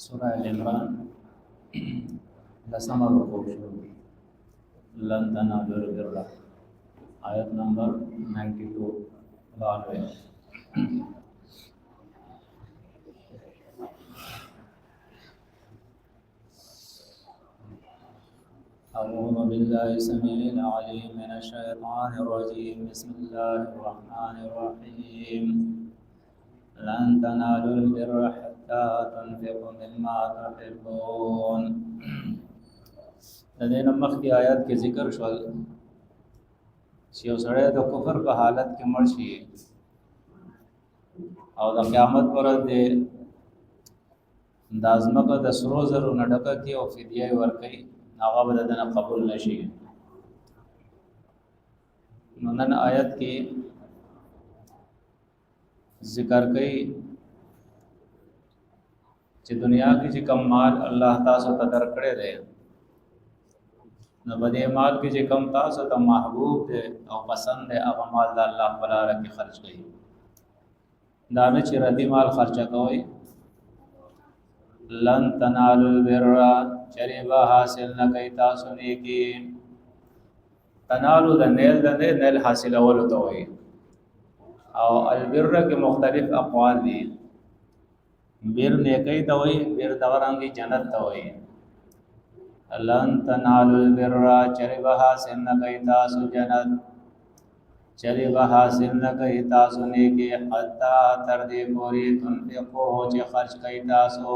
سورہ ال عمران لسما رکوع شروع کی لن تنالوا البر آیت نمبر 92 92 أعوذ بالله السميع العليم من الشيطان الرجيم بسم الله الرحمن الرحيم لن تنالوا البر حتى تنفقوا مما تحبون. د دې نه مخکې آیات کې ذکر شول چې یو سړی د کفر په حالت کې مړ شي او د قیامت پر ورځ د ازمکه د سرو زرو نه ډکه کې او فدیه ورکړي هغه به دنه قبول نشي. نو نن آیت کې ذکر کوي چې دنیا کې چې کم مال الله تاسو ته درکړی دی نو په دې مال کې چې کم تاسو ته محبوب دی او پسند دی هغه مال د الله په لاره کې خرج کړئ. دا نه چې ردی مال خرچه کوئ. لن تنالوا البر چریبا حاصل نه کوي تاسو نیکی. تنالو د نیل حاصل اولو ته وایي او البر کې مختلف اقوال دي. بر نیکی ته وایي، بر دغرانګي جنت ته وایي. لن تنالوا البر چریبا حاصل نه کوي تاسو جنت، چریبا حاصل نه کوي تاسو نیکی حتی تر دې پورې تنفقو چې خرج کوي تاسو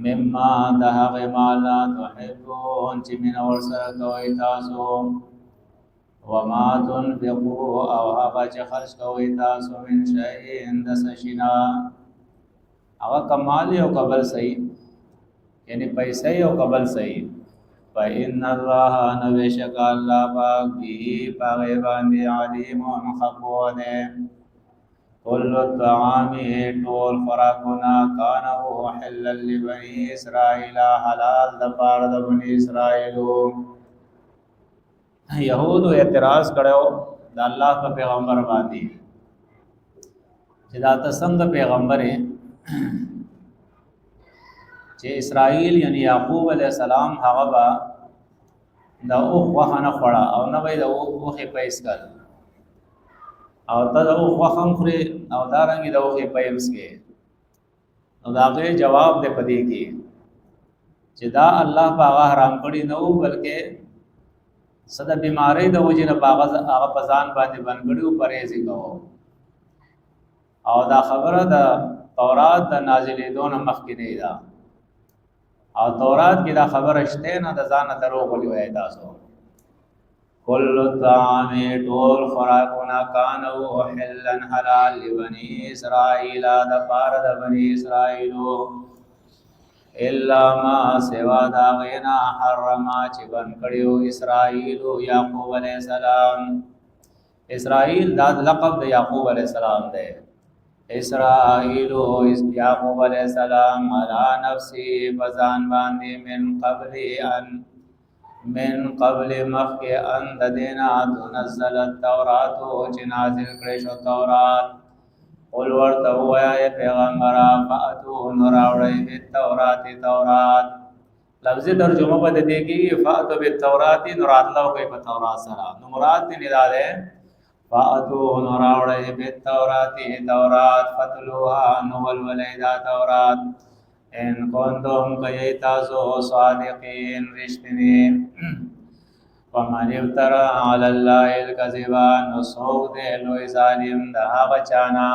مما د هغې ماله تحبون چې مینه ورسره کوئ تاسو، وما تنفقو او هغه چې خرج کوئ تاسو من شیء د څه شي نه، هغه که مال او که بل صحیح یعنی پیسې او که بل صحیح. فإن الله نو بېشکه الله پاک به په هغې باندې علیم خبر دی. كل الطعام ټول خوراکونه کان هو حلا لبني اسرائیل حلال د پاره د بني اسرائیلو. یهودو اعتراض کړو د الله په پیغمبر باندې چې دا ته څنګه پیغمبر چې اسرائیل یعنی یعقوب علیه السلام هغه به د اوښ غوښه نه خوړه او نه به یې د اوښې پیس کړ او ته د اوښ غوښه هم خورې او دارنګې د اوښې پی هم څکې. نو د هغې جواب دی په دې کې چې دا الله په هغه حرام کړي نه وو بلکې څه د بیمارۍ د وجې نه هغه په ځان باندې بند کړي وو، پرهیز یې کوو. او دا خبره د تورات د نازلېدو نه مخکې ده او تورات کې دا خبره شته نه، د ځانه دروغ ولې وایئ تاسو. کل الطعام ټول خوراکونه کان هو حلا حلال لبني اسرائیل د پاره د بني اسرائیلو الا ما سوا دا غینا حرما چې بن کړیو اسرائیلو یعقوب علیہ السلام. اسرائیل دا لقب د یعقوب علیہ السلام دی. اسرائیلو یعقوب علیہ السلام علی نفسی بزان باندې من قبل مخی ان ددینا تنزل التورات چې نازل کړی شو تورات. قل ورته ووایه پیغمبره فاتو نو راوړئ بالتورات تورات. لفظي ترجمه به د دې کېږي فاتو بالتورات نو راتلو کوي په تورات سره. نو مراد دې نه ده فاتو نو راوړئ بالتورات تورات فتلوها نو ولولئ دا تورات ان کنتم کئی تاسو صادقین رشتنی. ومن افترا علی اللہ الکذبا نو سوک دے لوی ظالم دا هغه چانا.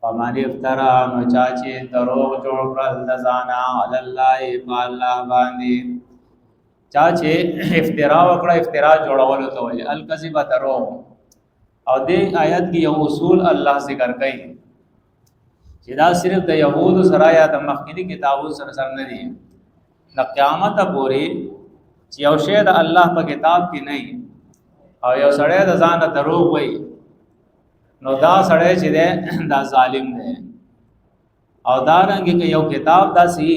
ومن افترا نو چاچی دروغ جوړ کړل د ځانه علی الله په الله باندې. چاچی افترا وکړه، افترا جوړولو ته وایي الکذبا دروغ. او دې آیت کې یو اصول الله ذکر کوي چې دا صرف د یهودو سره یا د مخکینی کتابو سره نه دي. د قیامت پورې چې یو شی د الله په کتاب کې نه او یو سړی د ځانه دروغ وایي نو دا سړی چې دی دا ظالم دی. او دارنګې که یو کتاب داسې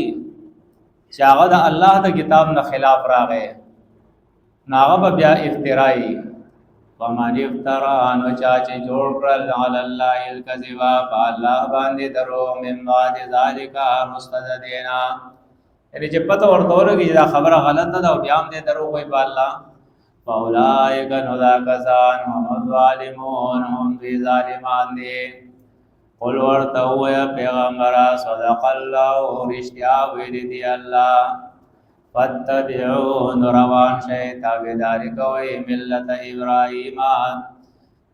چې هغه د الله د کتاب نه خلاف راغی نو هغه به بیا افترایي. ومن افترا نو چا چې جوړ کړل علی الله الکذب فالله باندې درو من بعد ذالک مستدینا، یعنی چې پته ورته ورګي دا خبره غلطه ده او بیا هم دې درو کوي په الله. فاولائک نو دا کسان هم ظالمون هم دوی ظالمان دي. قل ورته ووایه پیغمبره صدق الله رښتیا ویلي دي الله. فاتبعوا روان شئ تابعداري کوئ ملت ابراهیم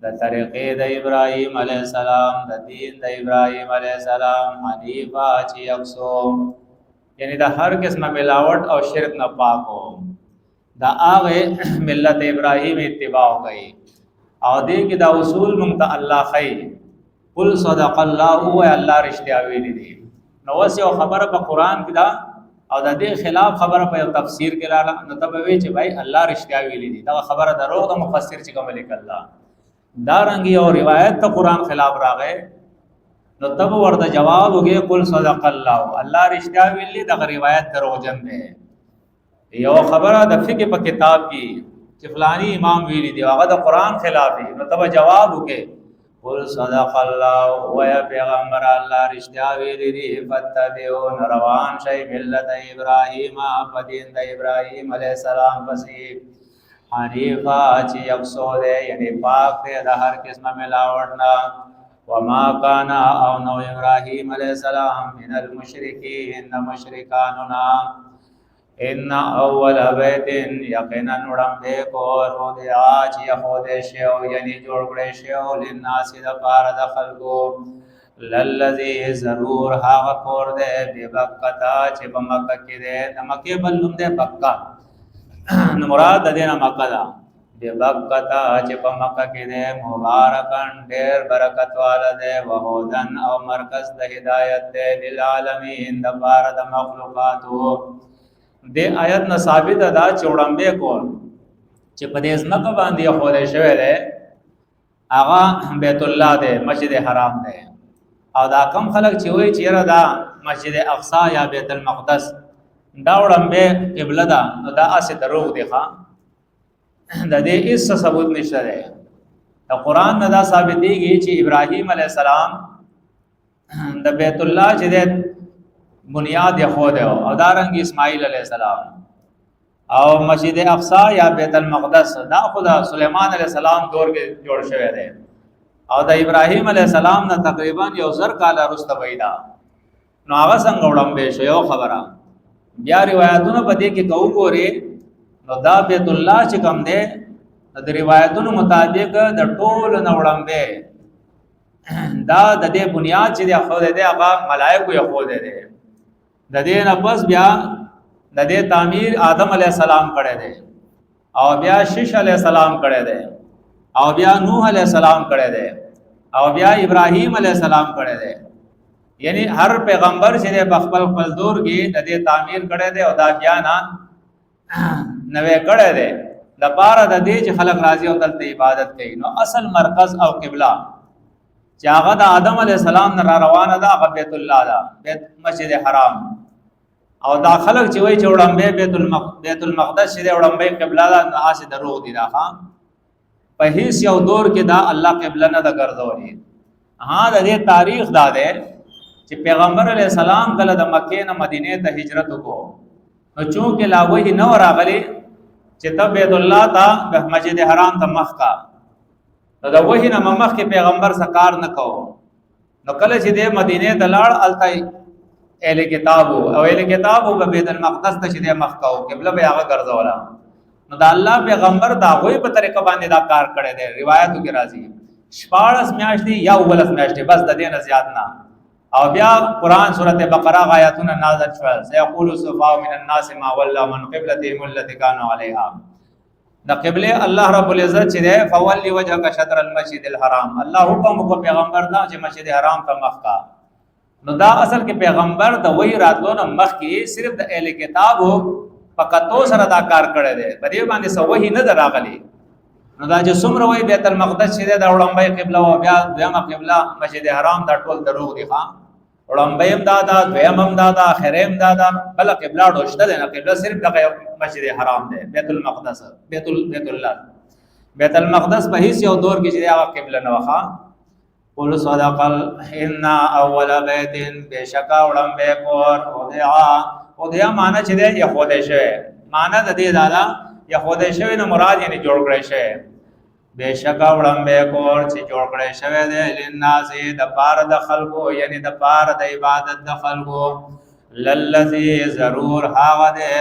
د طریقې د ابراهیم علیه السلام د دین د ابراهیم علیه السلام حنیفا چې یکسو، یعنی د هر قسمه ملاوټ او شرک نه پاکو، دا هغه ملت ابراهیم اتباع کوي او دې کې دا اصول مونږ ته الله خی. قل صدق الله او الله رښتیا ویلي دي. نو اوس یو خبره په قران کې دا او د دې خلاف خبره په تفسیر کې رااله، نو ته به وی چې بھائی الله رښتیا ویلي دي، دا خبره دروغ ده. مفسر چې کوم لیک الله دا رنګي او روایت ته قران خلاف راغې، نو تب ورته جواب وګي قل صدق الله الله رښتیا ویلي، دا روایت دروغجن ده. یو خبره د فقه په کتاب کې چې فلانی امام ویلي دی هغه د قران خلاف دی، نو تب جواب وګي قل صدق الله و یا پیغمبر الله رښتیا ویلي دي. فتبعوا روان شئ ملت ابراهیم په دین د ابراهیم علیه السلام پسې حنیفا چې یکسو دی، یعنی پاک دی د هر قسمه ملاوټ نه. وما کان او نو ابراهیم علیه السلام من المشرکین مشرکاننا. ان اول بیت یقینا وړاندې کور ودعا چې یهوده شو یعنی جوړ کړی شو لناس د پاره د خلکو للذي ضرور هغه کور دی ببکتا چې په مکه کې دی، د مکه بلوم دی بکا، نو مراد د دې نه مکه ده. ببکتا چې په مکه کې دی مبارکان ډېر برکت والا دی، وهدن او مرکز د هدایت دی للعالمین د پاره د مخلوقاتو. دې آیت نه ثابت ده چې وړاندې کول چې په دې ځمکه باندې خوده شوی دی هغه بیت الله دی، مسجد حرام دی. او دا کم خلک چې وایي چې دا مسجد اقصی یا بیت المقدس دا وړاندې قبله ده، نو دا اسه دروغ دی. ښا د دې هیڅ ثبوت نشته دی. د قران نه دا ثابت دیږي چې ابراهیم علیه السلام د بیت الله چې بنیاد یهود او دارنګ اسماعیل علیہ السلام او مسجد اقصی یا بیت المقدس دا خدا سلیمان علیہ السلام دور کې جوړ شوی دی او د ابراهیم علیہ السلام نه تقریبا 1000 کال وروسته ویدا. نو هغه څنګه وړاندې شو یو خبره. بیا روایتونو په دې کې کوو ګوري، نو دا بیت الله چې کوم دی د روایتونو مطابق د ټول نه وړاندې دا د دې بنیاد چې دی خو دې هغه ملائکه یې خو دې د دې نه پس بیا د دې تعمیر آدم علیہ السلام کړی دی او بیا شیش علیہ السلام کړی دی او بیا نوح علیہ السلام کړی دی او بیا ابراهیم علیہ السلام کړی دی. یعنی هر پیغمبر چې په خپل خپل دور کې د دې تعمیر کړی دی او دا بیا نه نوې کړی دی د پاره د دې چې خلق راضي او دلته عبادت کوي. نو اصل مرکز او قبله چې هغه د آدم علیہ السلام نه روانه ده هغه بیت الله ده، بیت مسجد حرام. او دا خلق چې وایي چې وړاندې بیت المقدس چې وړاندې قبله ده، نو اسه دروغ دي. دا په هیڅ یو دور کې دا الله قبله نه ده ګرځولې. ها د دې تاریخ دا ده چې پیغمبر علیہ السلام کله د مکې نه مدینه ته هجرت وکړو، نو چونکې لا وਹੀ نه راغلي چې ته بیت الله ته مسجد حرام ته مخ کا، نو دا وਹੀ نه مخ کې پیغمبر سکار نه کو. نو کله چې د مدینه ته لاړ الته اهل کتاب او اهل کتاب په بیت المقدس ته چې مخ کاو قبله به هغه ګرځولا. نو دا الله پیغمبر دا وਹੀ په طریقه باندې دا کار کړی دی. روایتو کې راځي 14 میاشتې یا 19 میاشتې بس د دې نه زیات نه. او بیا قران سورته بقره آیاتونه نازل شول سيقول السفهاء من الناس ما ولى من قبلتهم التي كانوا عليها. دا قبله الله رب العزت چې ده فولي وجهك شطر المسجد الحرام، الله حکم کو پیغمبر دا چې مسجد حرام ته مخ کا. نو دا اصل کې پیغمبر د وਹੀ راتلو نه مخ کې صرف د اهل کتابو پکاتو سره دا کار کړی دی، په دې باندې سو وਹੀ نه دراغلی. نو دا چې څومره وਹੀ بیت المقدس چې دا وړاندې قبله او بیا دغه قبله مسجد حرام دا ټول دروغ دي. ها وړاندې هم دادا دویم هم دادا اخریم دادا بل قبله ډوشته نه، قبله صرف د مسجد حرام دی، بیت المقدس بیت الله. بیت المقدس په هیڅ یو دور کې چې هغه قبله نه وخا. قل صدق ان اول بیت بشکا وړم به کور او دیا معنا چې دی یهوده شوی، معنا د دې دادا یهوده شوی نو مراد یعنی جوړ کړی شوی. بشکا وړم به کور چې جوړ کړی شوی دی لناس د پار د خلقو، یعنی د پار د عبادت د خلقو. للذي ضرور هغه دی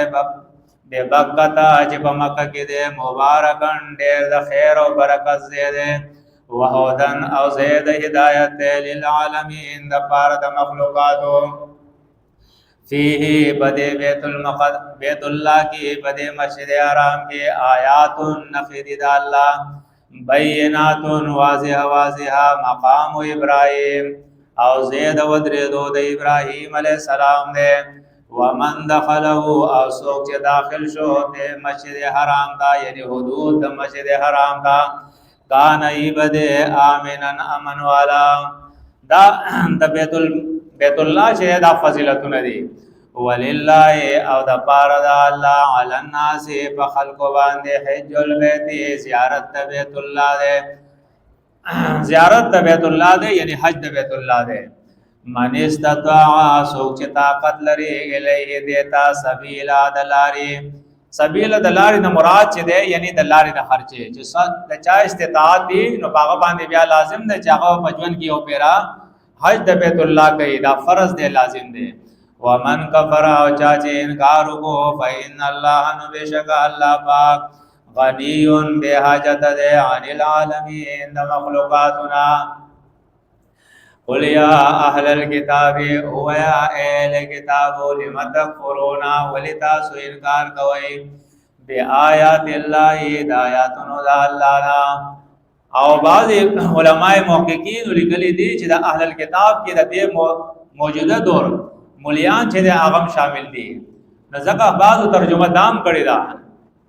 بے بکتا چې په مکه کې دی مبارکن ډېر د خیر او برکت دی، وهدن او زید هدایت للعالمین د پاره د مخلوقاتو. فيه بده بیت الله کې بده مسجد حرام کې آیات نفید الله بینات واضح مقام ابراهیم او زید ودریدو د ابراهیم علیہ السلام دے. ومن دخله او سوک چې داخل شو د مسجد حرام تا، یعنی حدود د مسجد حرام تا، کان ایبد آمنن امن والا. دا د بیت الله چې دا فضیلتونه دي. ولله او د پاره د الله علی الناس په خلق باندې حج البیت زیارت د بیت الله ده، زیارت د بیت الله ده یعنی حج د بیت الله ده. من استطاع سوک چې طاقت لري الیه دیتا سبیلا دلاری، سبیل دلاری نه مراد چې ده یعنی دلاری نه خرچه چې د چا استطاعت دي نو هغه باندې بیا لازم ده چې هغه پجون کې او پیرا حج د بیت الله کوي، دا فرض دی لازم دی. ومن کفر او چا چې انکار وکړو فإن الله نو بشک الله پاک غنیون بے حاجت ده عن العالمین د مخلوقاتنا. قل یا اهل الكتاب او یا اهل کتاب لم تکفرون ولتاسو انکار کوي بآیات الله د آیاتونو د الله نا. او بعض علماء محققین لیکلي دي چې د اهل الكتاب کې د دې موجوده دور مولیان چې د اغم شامل دي. نزدکه بعضو ترجمه دام کړی دا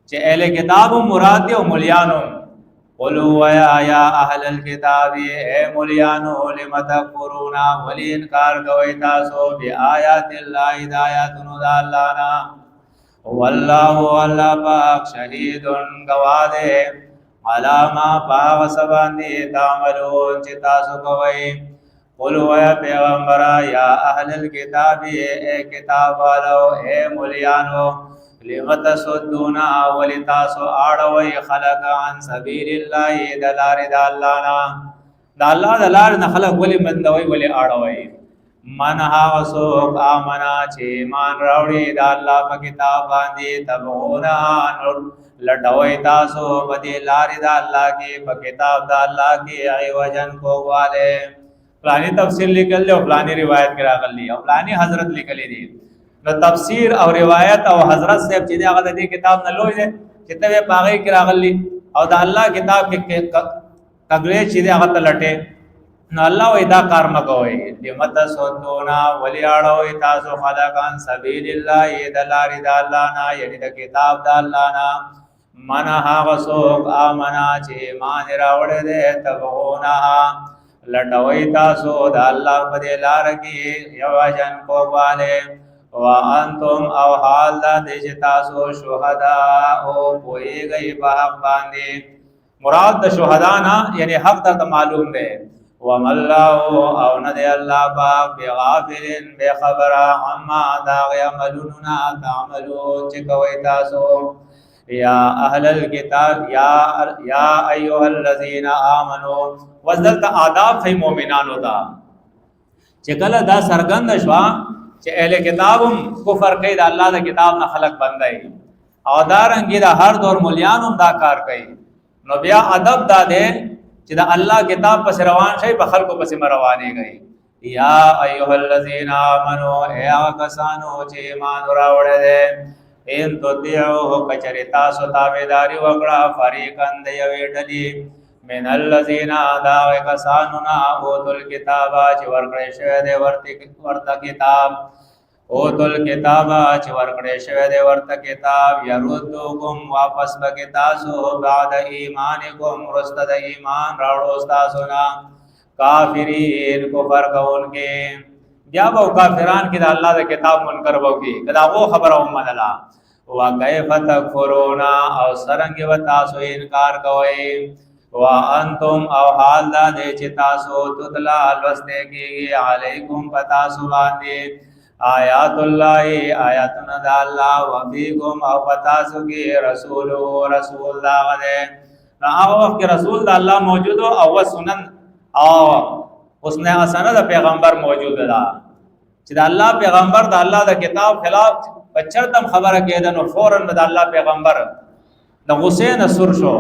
چې اهل کتاب مراد دي او مولیانو. قلوا یا اهل الكتاب اے مولیانو لم تکفرون ولی انکار کوي تاسو بآیات الله د آیاتونو د الله نا. والله الله پاک شهید گواه ده علاما پاغ سباندی تعملون چی تاسو کوئی. قل ویا پیغمبرا یا اہل الكتاب اے کتاب والو اے مولیانو لمت سدونا ولی تاسو آڑوئی خلق عن سبیل اللہ دلار دا اللہ نا، دا اللہ دلار نا خلق ولی مندوئی ولی آڑوئی. من ها وسوک آمنا چه ایمان راوڑی دا اللہ پا کتاب باندی تبغونا لٹوئی تاسو بدی لاری دا اللہ کی پا کتاب دا اللہ کی عیوجن کو والے. فلانی تفسیر لکل لی و فلانی روایت کرا کر لی و فلانی حضرت لکلی دی. نو تفسیر او روایت او حضرت صاحب چیزیں آگا دی کتاب نلوئی دے چیتے وی پاگئی کرا کر لی او دا اللہ کتاب کے کگلے چیزیں آگا تلٹے. نو اللہ وی دا کار مکوئی لیمت سوتونا ولی آڑوئی تاسو خلقان سبیل اللہ دلاری دا اللہ نا یعنی دا کتاب دا اللہ نا. من ها وسوک آمنا چه ایمان راوڑے دے تبغونا لٹوئی تاسو دا اللہ بدے لارکی یوجن کو والے. وانتم او حال دا دیج تاسو شہداء او پوئی گئی بحق باندے. مراد دا شہدانا یعنی حق دا معلوم دے. وَمَا اللَّهُ او ندے اللہ پاک بغافلن بے خبرا عما داغ عملوننا تعملون چکوئی تاسو. یا اہل الكتاب یا ایوہ الذین آمنوا وزدلتا آداب فی مومنانو دا چکل دا سرگند شوا چه اہل کتابم کفر کئی دا اللہ دا کتاب نا خلق بندائی او دارنگی دا ہر دور مولیانم دا کار کئی. نو بیا ادب دا دے چه دا اللہ کتاب پس روان شای پا خلقو پس مروانے گئی. یا ایوہ الذین آمنوا اے آکسانو چه ایمان راوڑے دے ان تو دیعو کچری تاسو تابیداری وکڑا فریقن دیوی ڈلی من الذین داغ کسانونا اوتو الکتابا چی ورکڑی شوی دے ورطا کتاب اوتو الکتابا چی ورکڑی شوی دے ورطا کتاب یردوکم واپس بکی تاسو بعد ایمانکم رستد ایمان راوڑو استاسونا کافرین کفر کون کے. بیا باو کافران کی دا اللہ دا کتاب منکر باو کی کدا وہ خبر امد اللہ وکیف تکفرون او سرنګ و تاسو انکار کوئ وانتم او حال دا دې چې تاسو تطلع لوسته کېږي علیکم پتاسو باندې آیات الله آیاتنا د الله وفیکم او پتاسو کې رسول دا غده هغه وخت کې رسول د الله موجود او سنن او حسن حسنه د پیغمبر موجود ده چې د الله پیغمبر د الله د کتاب خلاف بچرتم خبره کېده نو فورن د الله پیغمبر د غصې نه سر شو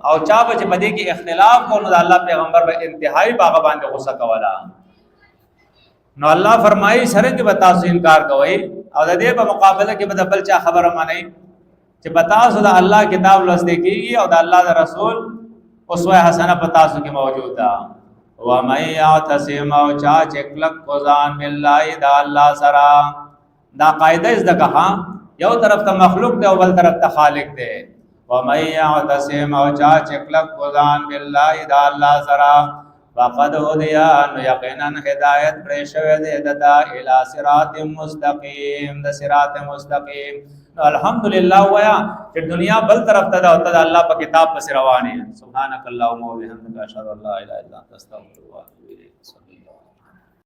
او چا به چې پدې کې اختلاف کو نو د الله پیغمبر به انتهایی باغ باندې غصه کولا نو الله فرمایي سره کې بتا سو انکار کوي او د دې په مقابله کې به بل چا خبره مانی چې بتا سو د الله کتاب لوستل کېږي او د الله د رسول اسوه حسنه پتا سو کې موجود ده و مَن يعتصم او چا چې کلک قزان بالله د الله سره دا قاعده از دغه یو طرف ته مخلوق دی او بل طرف ته خالق دی و مَن يعتصم او چا چې کلک قزان بالله د الله سره وقد هدیا نو یقینا هدایت پر شوی دی دتا الی صراط مستقیم د صراط مستقیم الحمدلله ویا چې دنیا بل طرف ته دا الله په کتاب پر روانه سبحانك اللهم وبحمدك اشهد ان لا اله الا انت استغفرك